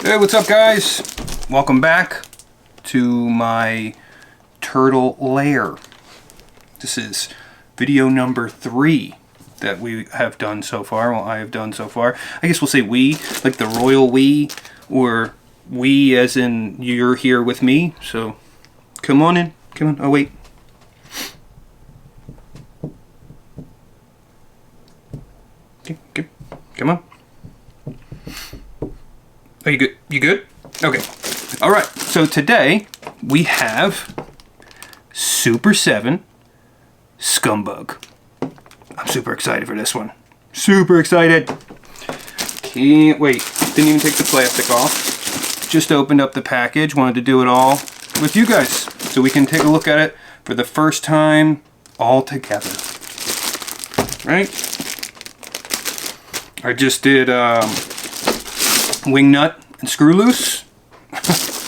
Hey, what's up guys? Welcome back to my turtle lair. This is video number 3 that we have done so far. Well, I have done so far. I guess we'll say we, like the royal we, or we as in you're here with me. So come on in. Come on. Oh wait. Okay, come on. Are you good? You good? Okay. All right. So today we have Super7 Scumbug. I'm super excited for this one. Super excited. Can't wait. Didn't even take the plastic off. Just opened up the package. Wanted to do it all with you guys so we can take a look at it for the first time all together. Right? I just did wing nut and screw loose.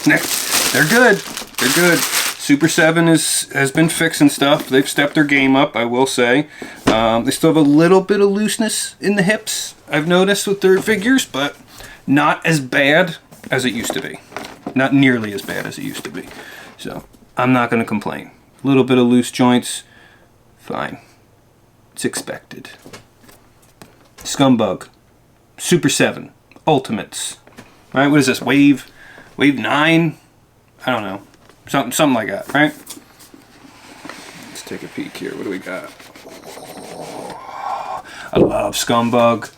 They're good. They're good. Super7 has been fixing stuff. They've stepped their game up, I will say. They still have a little bit of looseness in the hips, I've noticed with their figures, but not as bad as it used to be. Not nearly as bad as it used to be. So I'm not going to complain. A little bit of loose joints, fine. It's expected. Scumbug, Super7, Ultimates. All right, what is this? Wave 9? I don't know. Something like that, right? Let's take a peek here. What do we got? I love Scumbug.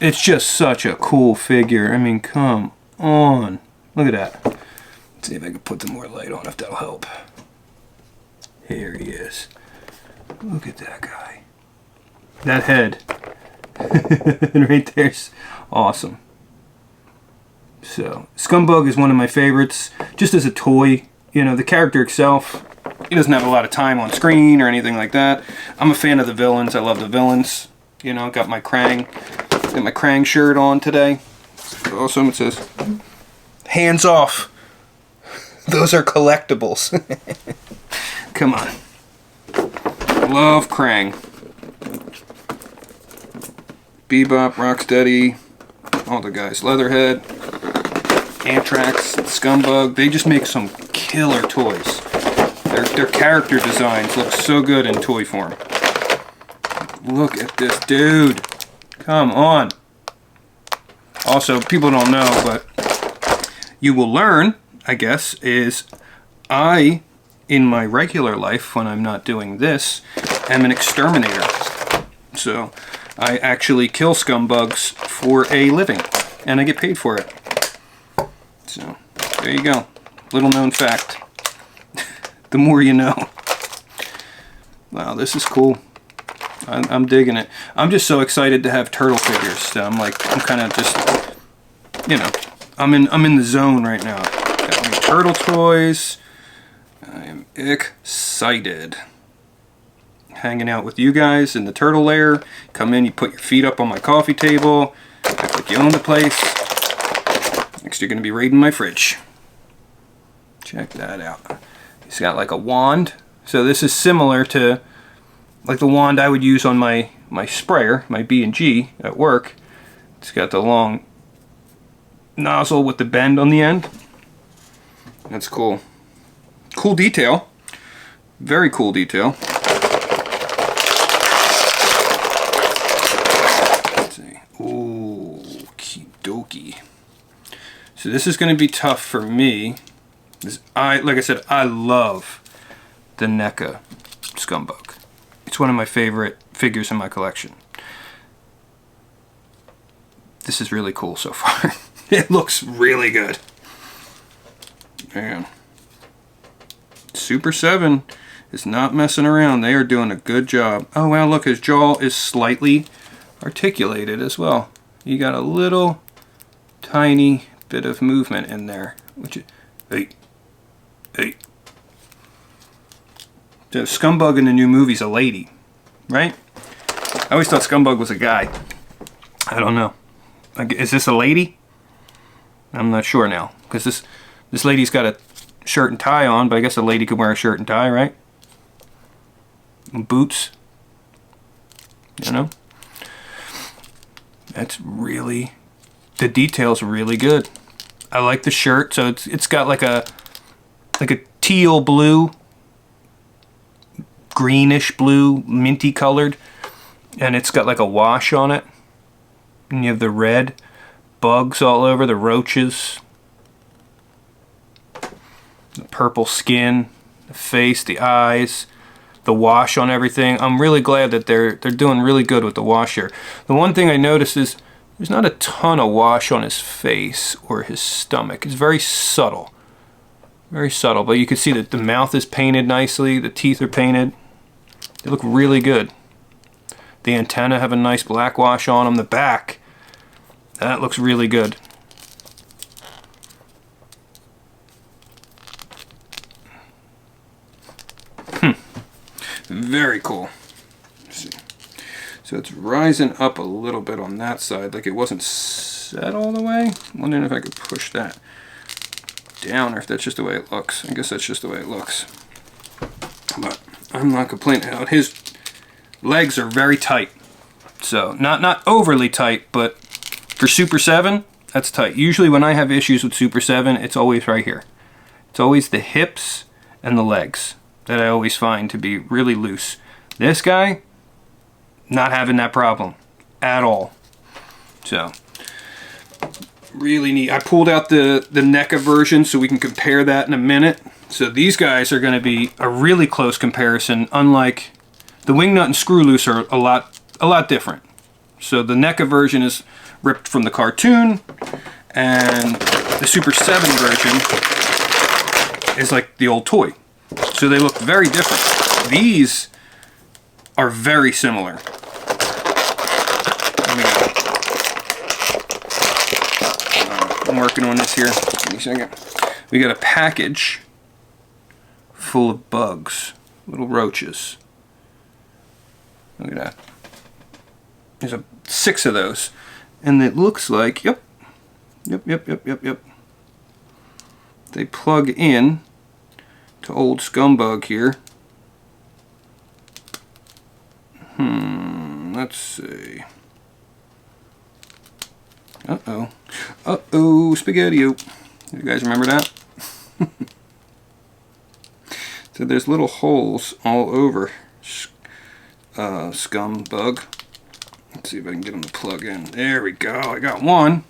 It's just such a cool figure. I mean, come on. Look at that. Let's see if I can put some more light on, if that'll help. Here he is. Look at that guy. That head. Right there's awesome. So Scumbug is one of my favorites just as a toy. You know, the character itself, he doesn't have a lot of time on screen or anything like that. I'm a fan of the villains. I love the villains. You know, got my Krang shirt on today. Awesome. It says hands off. Those are collectibles. Come on. Love Krang. Bebop, Rocksteady, all the guys. Leatherhead, Anthrax, Scumbug. They just make some killer toys. Their character designs look so good in toy form. Look at this dude. Come on. Also, people don't know, but you will learn, I guess, is I, in my regular life, when I'm not doing this, am an exterminator. So I actually kill scumbugs for a living, and I get paid for it. So, there you go. Little known fact. The more you know. Wow, this is cool. I'm digging it. I'm just so excited to have turtle figures. So I'm kind of just, you know, I'm in the zone right now. Got my turtle toys. I am excited. Hanging out with you guys in the turtle lair. Come in, you put your feet up on my coffee table. Act like you own the place. Next you're going to be raiding my fridge. Check that out. He's got like a wand. So this is similar to like the wand I would use on my sprayer, my B&G at work. It's got the long nozzle with the bend on the end. That's cool. Cool detail. Very cool detail. So this is going to be tough for me. Like I said, I love the NECA Scumbug. It's one of my favorite figures in my collection. This is really cool so far. It looks really good. Man. Super7 is not messing around. They are doing a good job. Oh wow, look, his jaw is slightly articulated as well. You got a little tiny bit of movement in there, which is, hey. The Scumbug in the new movie's a lady, right? I always thought Scumbug was a guy. I don't know. Is this a lady? I'm not sure now, because this lady's got a shirt and tie on, but I guess a lady could wear a shirt and tie, right? And boots. You know? That's really, the detail's really good. I like the shirt. So it's got like a teal blue, greenish blue, minty colored, and it's got like a wash on it. And you have the red bugs all over, the roaches, the purple skin, the face, the eyes, the wash on everything. I'm really glad that they're doing really good with the wash here. The one thing I noticed is there's not a ton of wash on his face or his stomach. It's very subtle. Very subtle, but you can see that the mouth is painted nicely, the teeth are painted. They look really good. The antenna have a nice black wash on them. The back, that looks really good. Very cool. Let's see. So it's rising up a little bit on that side, like it wasn't set all the way. I'm wondering if I could push that down, or if that's just the way it looks. I guess that's just the way it looks. But I'm not complaining. His legs are very tight. So not overly tight, but for Super 7, that's tight. Usually when I have issues with Super 7, it's always right here. It's always the hips and the legs that I always find to be really loose. This guy, not having that problem at all. So, really neat. I pulled out the NECA version so we can compare that in a minute. So these guys are going to be a really close comparison, unlike the wing nut and screw loose are a lot different. So the NECA version is ripped from the cartoon, and the Super 7 version is like the old toy. So they look very different. These are very similar. I'm working on this here. Give me a second. We got a package full of bugs, little roaches. Look at that. There's 6 of those. And it looks like, yep. They plug in to old Scumbug here. Let's see. Uh-oh, Spaghetti-O. You guys remember that? So there's little holes all over Scumbug. Let's see if I can get them to plug in. There we go. I got one.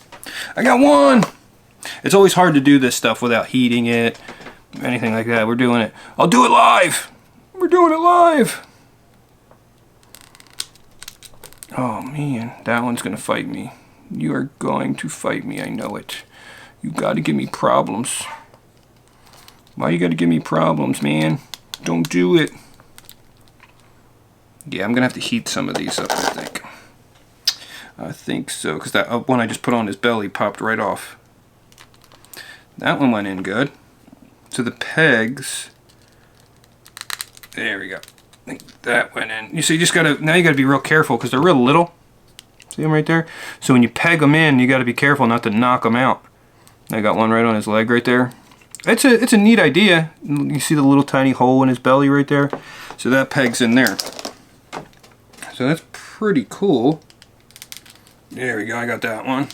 It's always hard to do this stuff without heating it, anything like that. We're doing it. I'll do it live. We're doing it live. Oh man, that one's gonna fight me. You are going to fight me, I know it. You gotta give me problems. Why you gotta give me problems, man? Don't do it. Yeah, I'm gonna have to heat some of these up, I think. I think so, because that one I just put on his belly popped right off. That one went in good. So the pegs, there we go. I think that went in. You see, you just gotta, now you gotta be real careful because they're real little. See them right there? So when you peg them in, you gotta be careful not to knock them out. I got one right on his leg right there. It's a neat idea. You see the little tiny hole in his belly right there? So that pegs in there. So that's pretty cool. There we go, I got that one.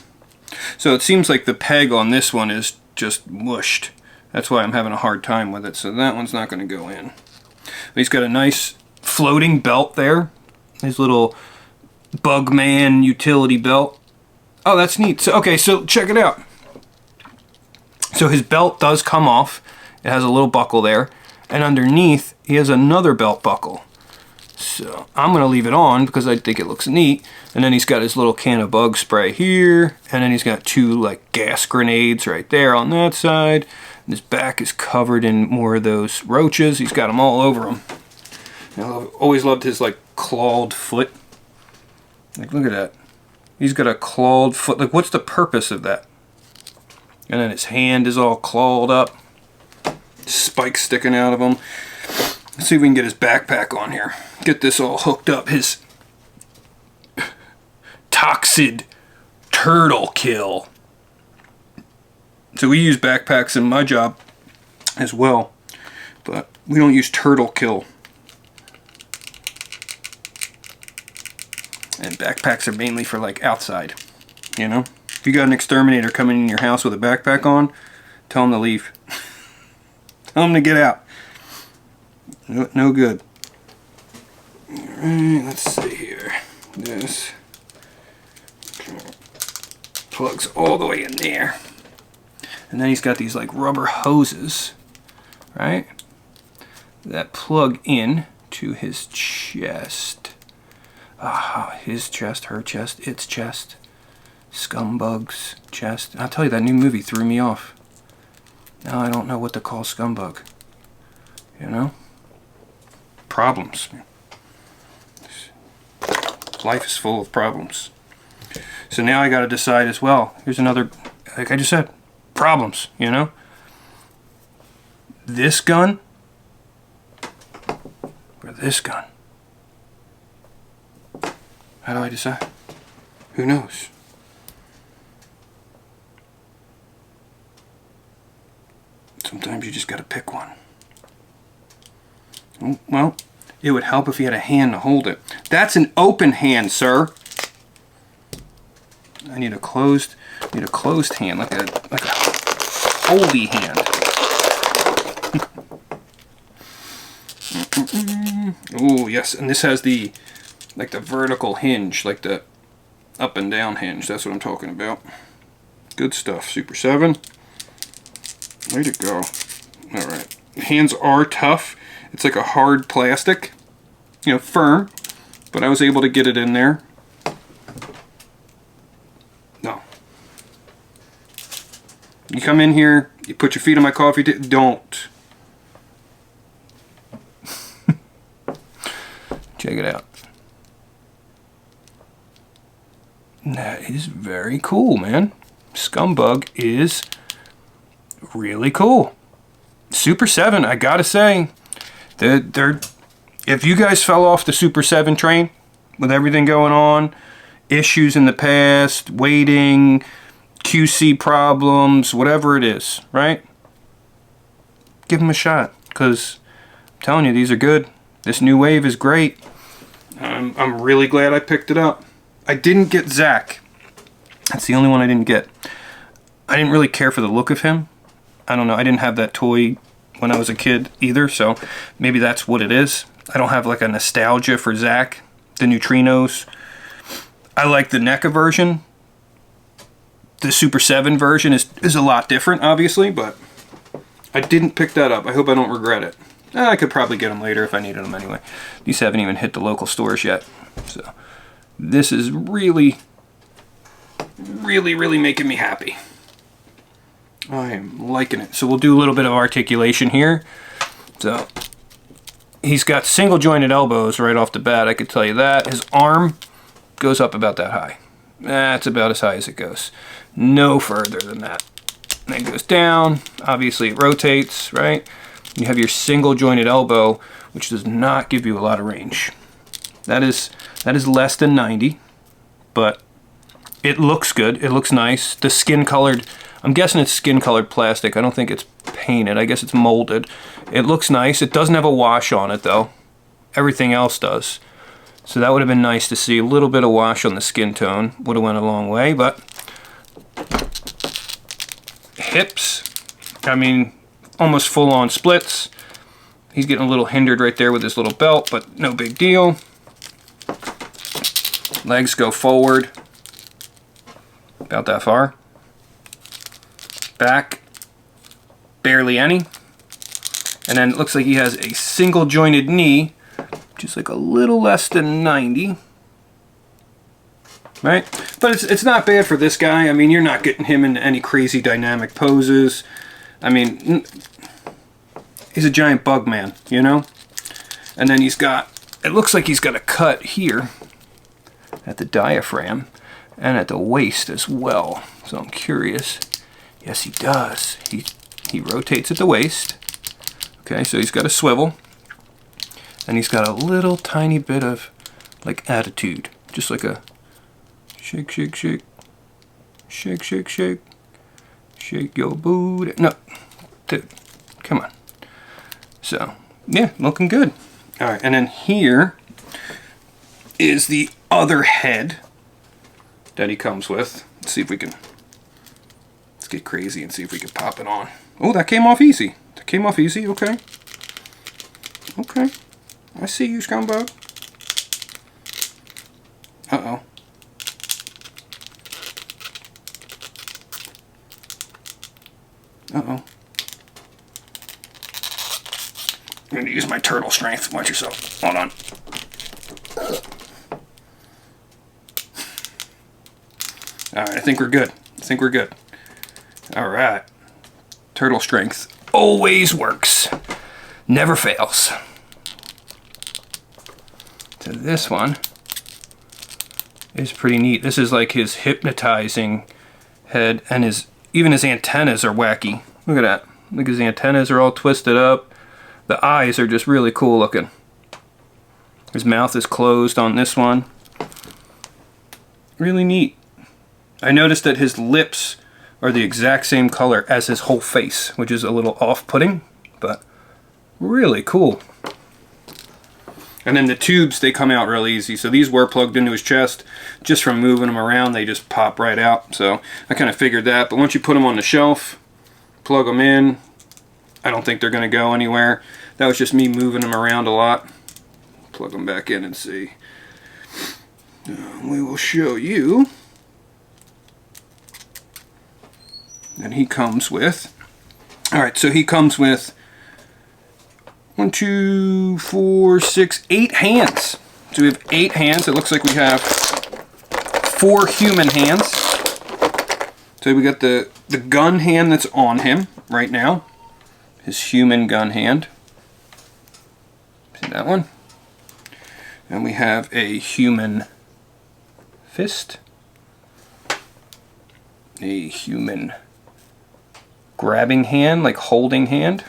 So it seems like the peg on this one is just mushed. That's why I'm having a hard time with it. So that one's not going to go in. But he's got a nice floating belt there. His little Bugman utility belt. Oh, that's neat. So okay, so check it out. So his belt does come off. It has a little buckle there. And underneath, he has another belt buckle. So I'm going to leave it on because I think it looks neat. And then he's got his little can of bug spray here. And then he's got 2 like gas grenades right there on that side. And his back is covered in more of those roaches. He's got them all over him. I've always loved his like clawed foot. Like look at that. He's got a clawed foot. Like what's the purpose of that? And then his hand is all clawed up. Spikes sticking out of him. Let's see if we can get his backpack on here. Get this all hooked up. His Toxid Turtle Kill. So we use backpacks in my job as well. But we don't use Turtle Kill. And backpacks are mainly for like outside. You know? If you got an exterminator coming in your house with a backpack on, tell him to leave. Tell him to get out. No good. Alright, let's see here. This plugs all the way in there. And then he's got these like rubber hoses, right? That plug in to his chest. Ah, his chest, her chest, its chest. Scumbug's chest. I'll tell you, that new movie threw me off. Now I don't know what to call Scumbug. You know? Problems. Life is full of problems. So now I gotta decide as well. Here's another, like I just said, problems, you know? This gun or this gun? How do I decide? Who knows? Sometimes you just gotta pick one. Well, it would help if you had a hand to hold it. That's an open hand, sir. I need a closed hand, like a holy hand. Oh yes, and this has the vertical hinge, like the up and down hinge. That's what I'm talking about. Good stuff, Super7. Way to go. All right, hands are tough. It's like a hard plastic, you know, firm, but I was able to get it in there. No. You come in here, you put your feet on my coffee table. Don't. Check it out. That is very cool, man. Scumbug is really cool. Super7, I gotta say, they're if you guys fell off the Super7 train with everything going on, issues in the past, waiting, QC problems, whatever it is, right? Give them a shot, because I'm telling you, these are good. This new wave is great. I'm really glad I picked it up. I didn't get Zach. That's the only one I didn't get. I didn't really care for the look of him. I don't know, I didn't have that toy when I was a kid either, so maybe that's what it is. I don't have like a nostalgia for Zach, the neutrinos. I like the NECA version. The Super7 version is a lot different, obviously, but I didn't pick that up. I hope I don't regret it. I could probably get them later if I needed them anyway. These haven't even hit the local stores yet. So this is really, really, really making me happy. I am liking it. So we'll do a little bit of articulation here. So he's got single jointed elbows right off the bat, I could tell you that. His arm goes up about that high. That's about as high as it goes. No further than that. And it goes down. Obviously it rotates, right? You have your single jointed elbow, which does not give you a lot of range. That is less than 90, but it looks good. It looks nice. The skin colored, I'm guessing it's skin colored plastic. I don't think it's painted. I guess it's molded. It looks nice. It doesn't have a wash on it though. Everything else does. So that would have been nice to see. A little bit of wash on the skin tone. Would have went a long way, but hips, I mean, almost full on splits. He's getting a little hindered right there with his little belt, but no big deal. Legs go forward about that far. Back, barely any. And then it looks like he has a single jointed knee, just like a little less than 90. Right? But it's not bad for this guy. I mean, you're not getting him into any crazy dynamic poses. I mean, he's a giant bug man, you know? And then he's got, it looks like he's got a cut here at the diaphragm and at the waist as well. So I'm curious. Yes, he does. He rotates at the waist. Okay, so he's got a swivel. And he's got a little tiny bit of like attitude. Just like a shake, shake, shake. Shake, shake, shake. Shake your booty. No, dude, come on. So, yeah, looking good. All right, and then here is the other head that he comes with. Let's see if we can get crazy and see if we can pop it on. Oh, that came off easy. That came off easy, okay. Okay. I see you, Scumbug. Uh-oh. Uh-oh. I'm going to use my turtle strength. Watch yourself. Hold on. Alright, I think we're good. I think we're good. Alright. Turtle strength always works. Never fails. So this one is pretty neat. This is like his hypnotizing head, and even his antennas are wacky. Look at that. Look, his antennas are all twisted up. The eyes are just really cool looking. His mouth is closed on this one. Really neat. I noticed that his lips are the exact same color as his whole face, which is a little off-putting, but really cool. And then the tubes, they come out real easy. So these were plugged into his chest. Just from moving them around, they just pop right out. So I kind of figured that. But once you put them on the shelf, plug them in, I don't think they're going to go anywhere. That was just me moving them around a lot. Plug them back in and see. We will show you. And he comes with, alright, so he comes with 1, 2, 4, 6, 8 hands. So we have 8 hands. It looks like we have 4 human hands. So we got the gun hand that's on him right now. His human gun hand. See that one? And we have a human fist. A human grabbing hand, like holding hand.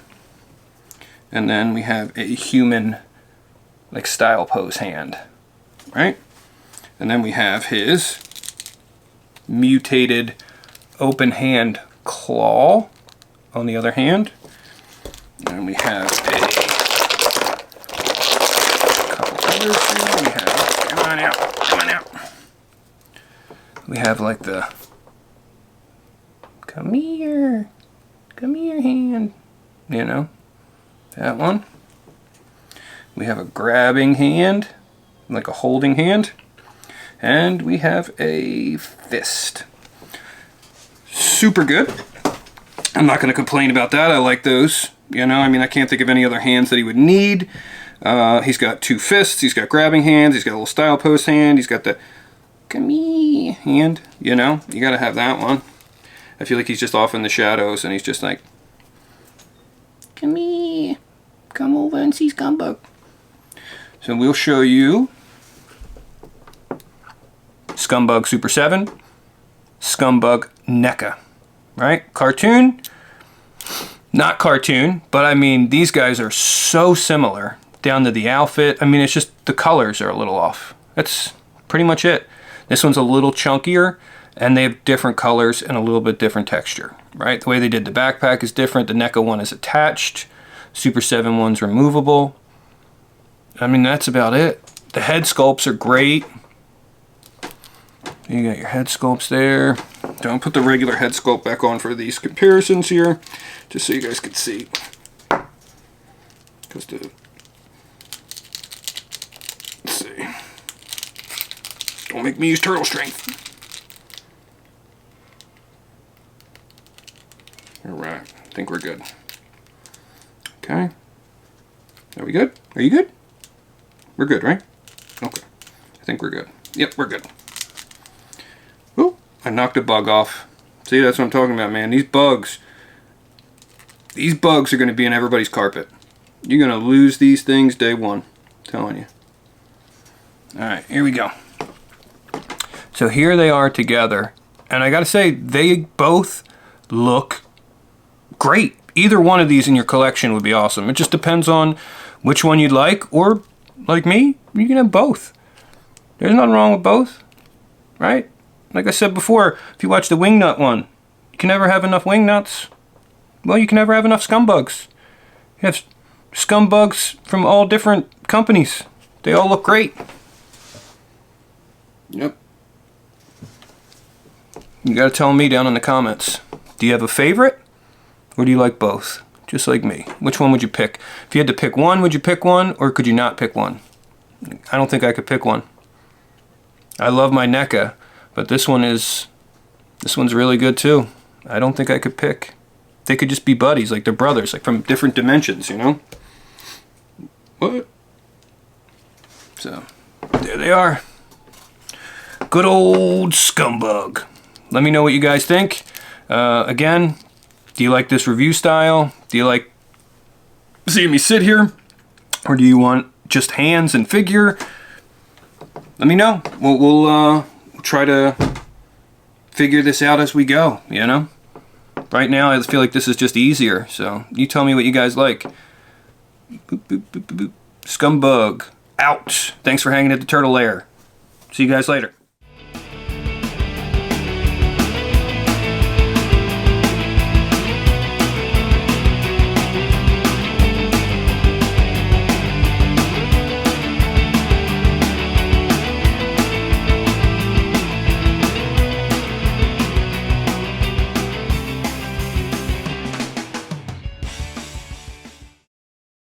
And then we have a human, like style pose hand, right? And then we have his mutated open hand claw on the other hand. And we have a couple others here. We have, come on out, come on out. We have like the come here hand, you know, that one. We have a grabbing hand, like a holding hand, and we have a fist. Super good. I'm not going to complain about that. I like those. You know, I mean, I can't think of any other hands that he would need. He's got 2 fists. He's got grabbing hands. He's got a little style pose hand. He's got the come here hand. You know, you got to have that one. I feel like he's just off in the shadows and he's just like, come here, come over and see Scumbug. So we'll show you Scumbug Super7, Scumbug NECA, right? Cartoon, not cartoon, but I mean, these guys are so similar down to the outfit. I mean, it's just the colors are a little off. That's pretty much it. This one's a little chunkier, and they have different colors and a little bit different texture, right? The way they did the backpack is different. The NECA one is attached. Super7 one's removable. I mean, that's about it. The head sculpts are great. You got your head sculpts there. Don't put the regular head sculpt back on for these comparisons here, just so you guys can see. Because let's see. Don't make me use turtle strength. Alright, I think we're good. Okay. Are we good? Are you good? We're good, right? Okay. I think we're good. Yep, we're good. Ooh, I knocked a bug off. See, that's what I'm talking about, man. These bugs are going to be in everybody's carpet. You're going to lose these things day one. I'm telling you. Alright, here we go. So here they are together. And I got to say, they both look great. Either one of these in your collection would be awesome. It just depends on which one you'd like, or like me, you can have both. There's nothing wrong with both, right? Like I said before, if you watch the wingnut one, you can never have enough wingnuts. Well, you can never have enough scumbugs. You have scumbugs from all different companies. They all look great. Yep. You gotta tell me down in the comments. Do you have a favorite? Or do you like both? Just like me. Which one would you pick? If you had to pick one, would you pick one? Or could you not pick one? I don't think I could pick one. I love my NECA, but this one's really good too. I don't think I could pick. They could just be buddies, like they're brothers, like from different dimensions, you know? What? So, there they are. Good old Scumbug. Let me know what you guys think. Again, do you like this review style? Do you like seeing me sit here? Or do you want just hands and figure? Let me know. We'll try to figure this out as we go, you know? Right now, I feel like this is just easier, so you tell me what you guys like. Boop, boop, boop, boop, boop. Scumbug, out. Thanks for hanging at the turtle lair. See you guys later.